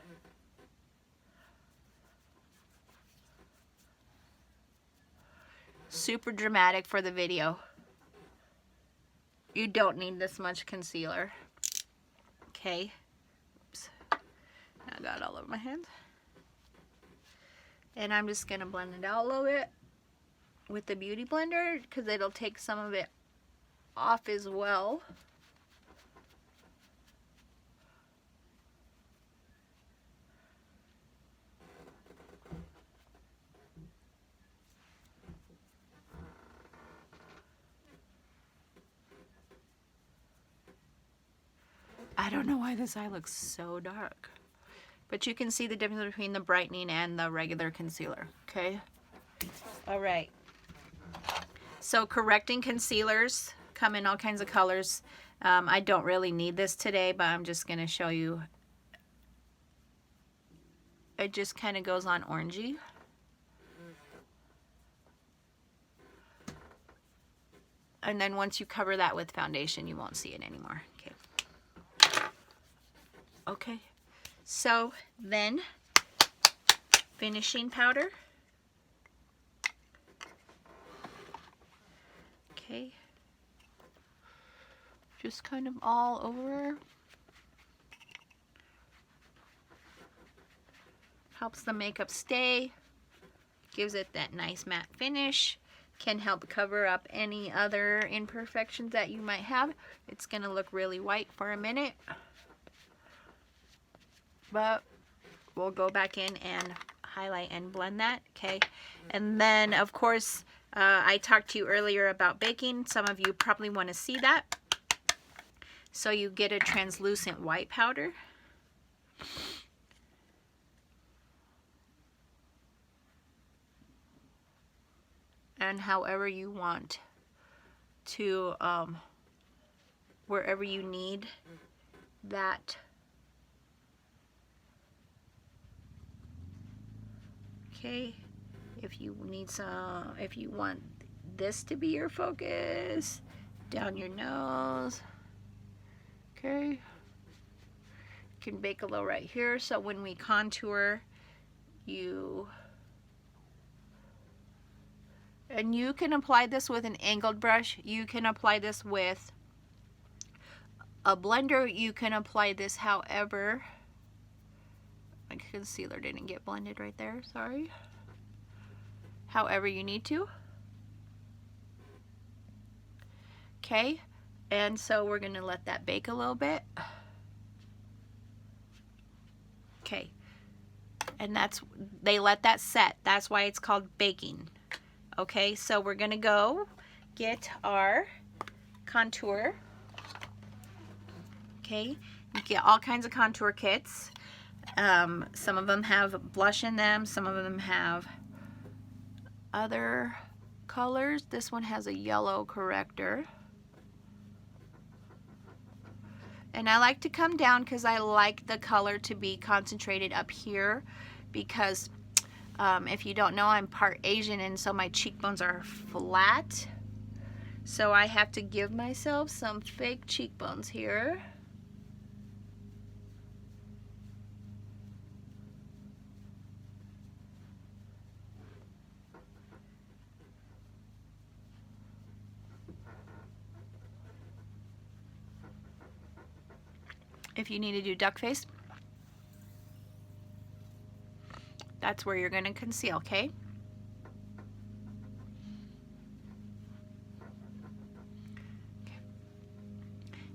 Super dramatic for the video. You don't need this much concealer. Okay. Oops. I got all over my hands. And I'm just going to blend it out a little bit with the Beauty Blender, because it'll take some of it off as well. I don't know why this eye looks so dark, but you can see the difference between the brightening and the regular concealer. Okay, all right, so correcting concealers come in all kinds of colors. I don't really need this today, but I'm just going to show you. It just kind of goes on orangey. And then once you cover that with foundation, you won't see it anymore. Okay. Okay, so then finishing powder. Okay, just kind of all over. Helps the makeup stay, gives it that nice matte finish, can help cover up any other imperfections that you might have. It's gonna look really white for a minute, but we'll go back in and highlight and blend that. Okay, and then of course I talked to you earlier about baking. Some of you probably want to see that, so you get a translucent white powder. And however you want to, wherever you need that. Okay, if you need some, if you want this to be your focus, down your nose. Okay, you can bake a little right here, so when we contour, and you can apply this with an angled brush, you can apply this with a blender, you can apply this however. My concealer didn't get blended right there, sorry. However you need to. Okay, and so we're gonna let that bake a little bit. Okay, and they let that set. That's why it's called baking. Okay, so we're gonna go get our contour. Okay, you get all kinds of contour kits. Some of them have blush in them, some of them have other colors. This one has a yellow corrector. And I like to come down because I like the color to be concentrated up here, because if you don't know, I'm part Asian, and so my cheekbones are flat. So I have to give myself some fake cheekbones here. If you need to do duck face, that's where you're going to conceal, okay?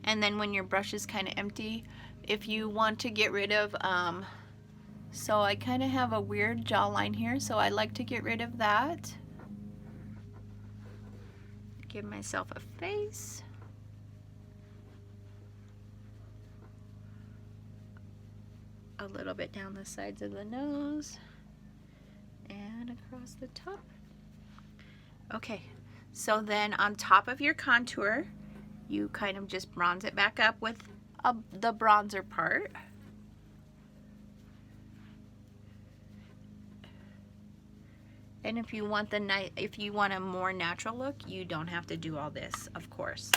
And then when your brush is kind of empty, if you want to get rid of, so I kind of have a weird jawline here, so I like to get rid of that. Give myself a face. A little bit down the sides of the nose and across the top. Okay, so then on top of your contour, you kind of just bronze it back up with the bronzer part. And if you want a more natural look, you don't have to do all this, of course.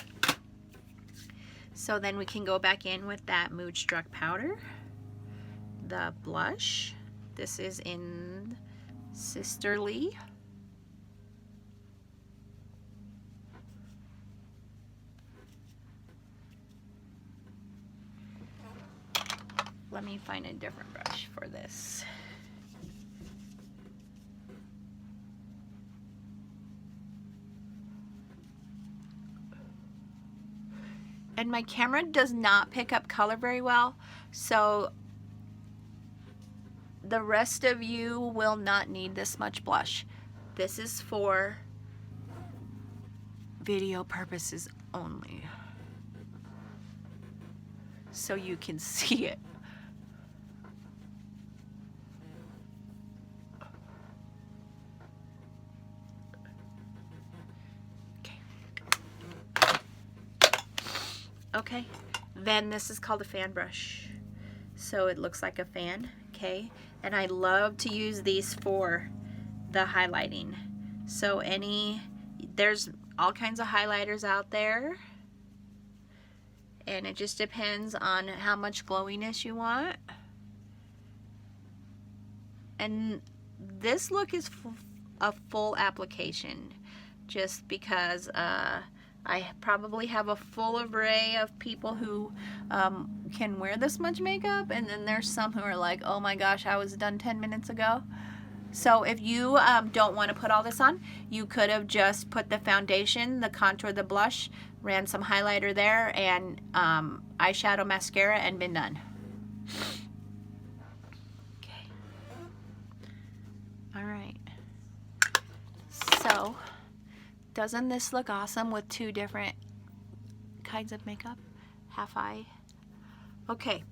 So then we can go back in with that Moodstruck powder. The blush, this is in Sisterly. Let me find a different brush for this. And my camera does not pick up color very well, so the rest of you will not need this much blush. This is for video purposes only, so you can see it. Okay, then this is called a fan brush. So it looks like a fan, okay? And I love to use these for the highlighting. So there's all kinds of highlighters out there. and it just depends on how much glowiness you want. And this look is a full application, just because I probably have a full array of people who can wear this much makeup, and then there's some who are like, oh my gosh, I was done 10 minutes ago. So if you don't want to put all this on, you could have just put the foundation, the contour, the blush, ran some highlighter there, and eyeshadow, mascara, and been done. Okay. All right. So, doesn't this look awesome with two different kinds of makeup? Half eye. Okay.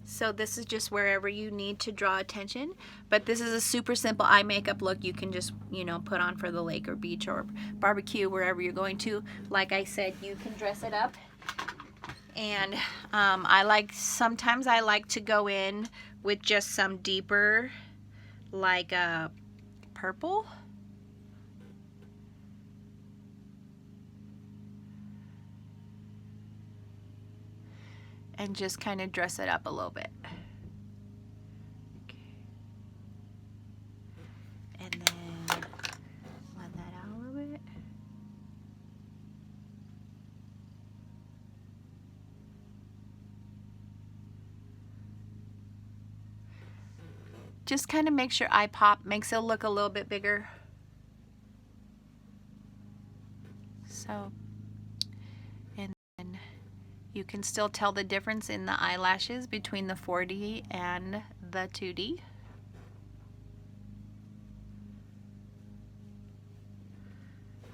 So this is just wherever you need to draw attention, but this is a super simple eye makeup look you can just, you know, put on for the lake or beach or barbecue, wherever you're going to. Like I said, you can dress it up. And sometimes I like to go in with just some deeper, like purple. And just kind of dress it up a little bit. Okay. And then blend that out a little bit. Just kind of makes your eye pop, makes it look a little bit bigger. So, and then you can still tell the difference in the eyelashes between the 4D and the 2D.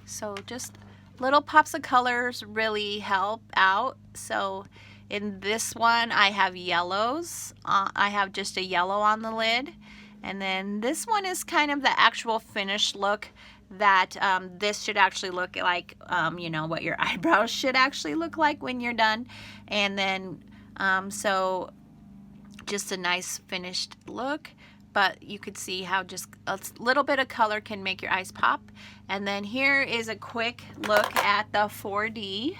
So just little pops of colors really help out. So in this one I have yellows. I have just a yellow on the lid. And then this one is kind of the actual finished look that this should actually look like, you know, what your eyebrows should actually look like when you're done. And then, so just a nice finished look, but you could see how just a little bit of color can make your eyes pop. And then here is a quick look at the 4D.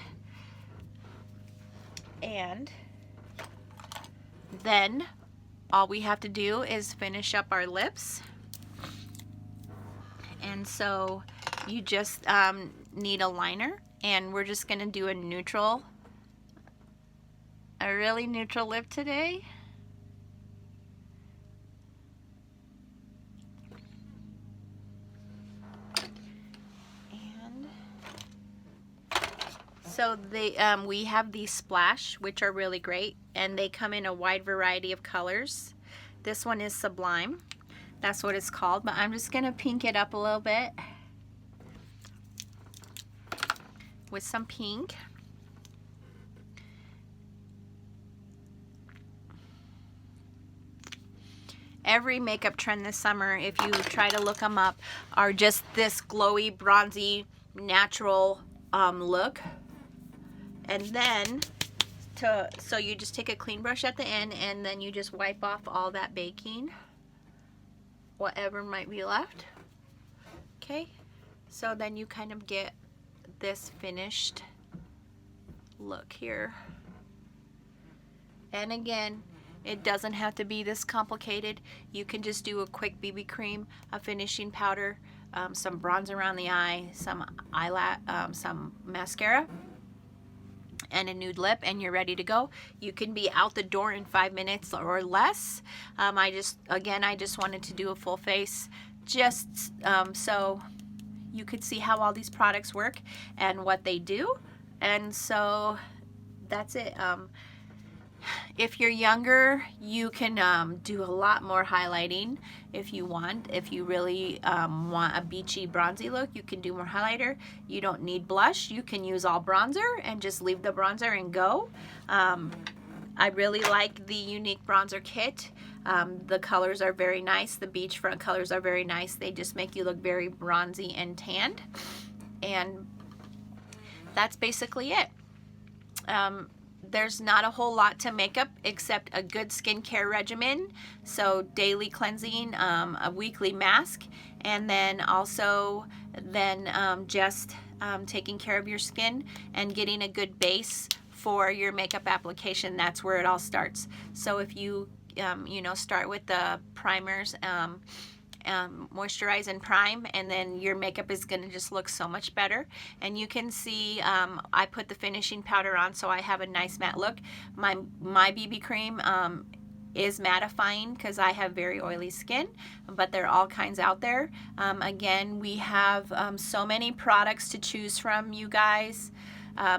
And then all we have to do is finish up our lips. And so you just need a liner, and we're just gonna do a really neutral lip today. And so we have these Splash, which are really great, and they come in a wide variety of colors. This one is Sublime. That's what it's called, but I'm just gonna pink it up a little bit with some pink. Every makeup trend this summer, if you try to look them up, are just this glowy, bronzy, natural look. And then, so you just take a clean brush at the end, and then you just wipe off all that baking, whatever might be left. Okay, so then you kind of get this finished look here. And again, it doesn't have to be this complicated. You can just do a quick BB cream, a finishing powder, some bronzer around the eye, some some mascara, and a nude lip, and you're ready to go. You can be out the door in 5 minutes or less. I just wanted to do a full face, just so you could see how all these products work and what they do. And so that's it. If you're younger, you can do a lot more highlighting if you want. If you really want a beachy, bronzy look, you can do more highlighter. You don't need blush. You can use all bronzer and just leave the bronzer and go. I really like the Younique bronzer kit. The colors are very nice. The beachfront colors are very nice. They just make you look very bronzy and tanned. And that's basically it. There's not a whole lot to makeup except a good skincare regimen. So daily cleansing, a weekly mask, and then also just taking care of your skin and getting a good base for your makeup application. That's where it all starts. So if you you know, start with the primers, moisturize and prime, and then your makeup is going to just look so much better. And you can see I put the finishing powder on, so I have a nice matte look. My BB cream is mattifying because I have very oily skin, but there are all kinds out there. Again, we have so many products to choose from, you guys.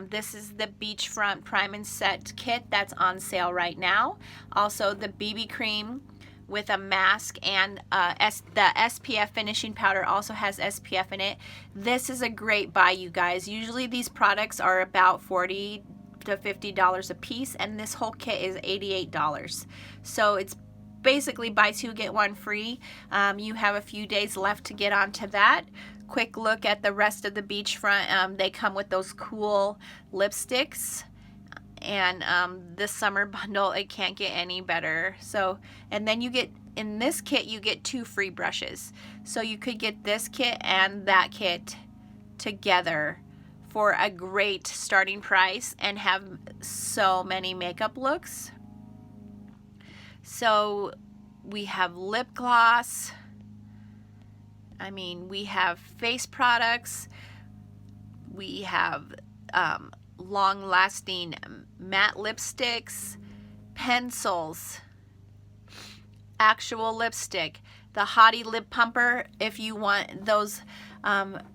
This is the Beachfront Prime and Set kit that's on sale right now. Also, the BB cream with a mask, and the SPF finishing powder also has SPF in it. This is a great buy, you guys. Usually these products are about $40 to $50 a piece, and this whole kit is $88. So it's basically buy two get one free. You have a few days left to get onto that. Quick look at the rest of the Beachfront. They come with those cool lipsticks, and this summer bundle, it can't get any better. So, and then you get, in this kit, you get 2 free brushes. So you could get this kit and that kit together for a great starting price and have so many makeup looks. So we have lip gloss. I mean, we have face products. We have long-lasting matte lipsticks, pencils, actual lipstick, the Hottie Lip Plumper. If you want those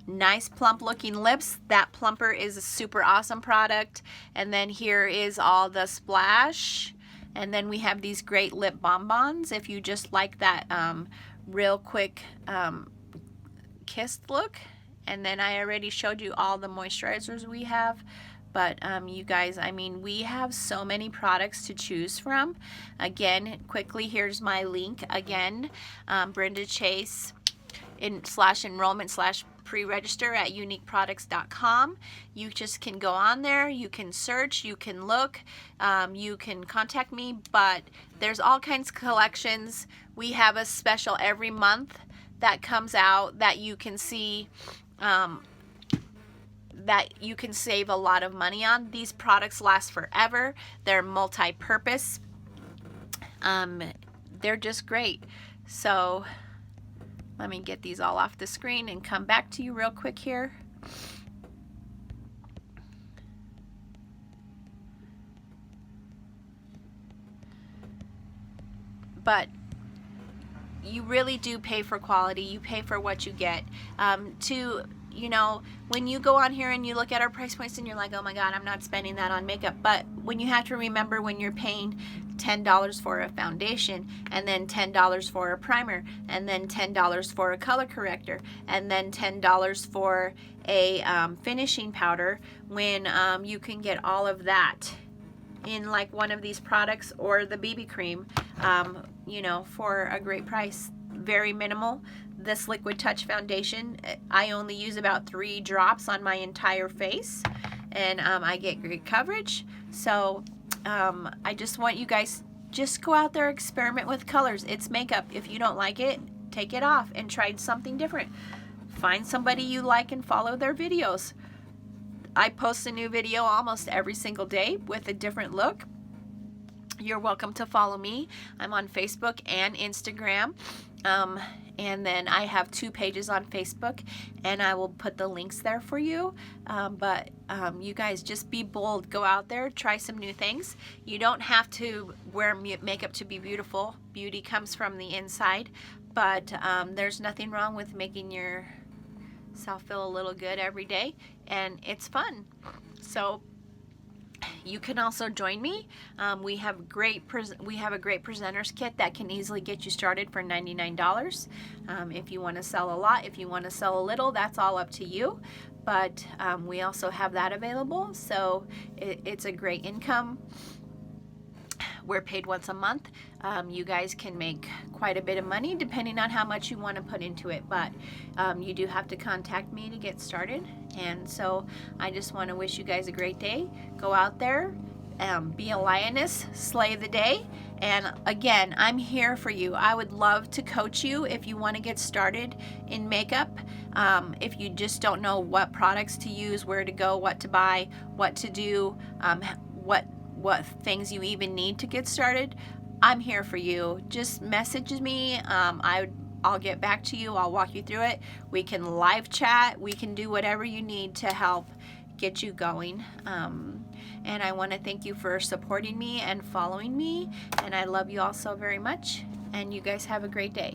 nice plump looking lips, that plumper is a super awesome product. And then here is all the splash. And then we have these great lip bonbons if you just like that real quick kissed look. And then I already showed you all the moisturizers we have. But you guys, I mean, we have so many products to choose from. Again, quickly, here's my link again, Brenda Chase /enrollment/ pre-register at uniqueproducts.com. You just can go on there, you can search, you can look, you can contact me, but there's all kinds of collections. We have a special every month that comes out that you can see, that you can save a lot of money on. These products last forever. They're multi-purpose. They're just great. So let me get these all off the screen and come back to you real quick here. But you really do pay for quality. You pay for what you get. You know, when you go on here and you look at our price points and you're like, oh my God, I'm not spending that on makeup. But when you have to remember, when you're paying $10 for a foundation, and then $10 for a primer, and then $10 for a color corrector, and then $10 for a finishing powder, when you can get all of that in like one of these products or the BB cream, you know, for a great price. Very minimal. This Liquid Touch foundation, I only use about 3 drops on my entire face, and I get great coverage. So I just want you guys, just go out there, experiment with colors. It's makeup. If you don't like it, take it off and try something different. Find somebody you like and follow their videos. I post a new video almost every single day with a different look. You're welcome to follow me. I'm on Facebook and Instagram. And then I have 2 pages on Facebook, and I will put the links there for you. But you guys, just be bold. Go out there, try some new things. You don't have to wear makeup to be beautiful. Beauty comes from the inside. But there's nothing wrong with making yourself feel a little good every day, and it's fun. So you can also join me. We have a great presenters kit that can easily get you started for $99. If you want to sell a lot, if you want to sell a little, that's all up to you. But we also have that available, so it's a great income. We're paid once a month. You guys can make quite a bit of money depending on how much you want to put into it, but you do have to contact me to get started. And so I just want to wish you guys a great day. Go out there, be a lioness, slay the day. And again, I'm here for you. I would love to coach you if you want to get started in makeup. If you just don't know what products to use, where to go, what to buy, what to do, what things you even need to get started, I'm here for you. Just message me. I'll get back to you. I'll walk you through it. We can live chat. We can do whatever you need to help get you going. And I want to thank you for supporting me and following me. And I love you all so very much. And you guys have a great day.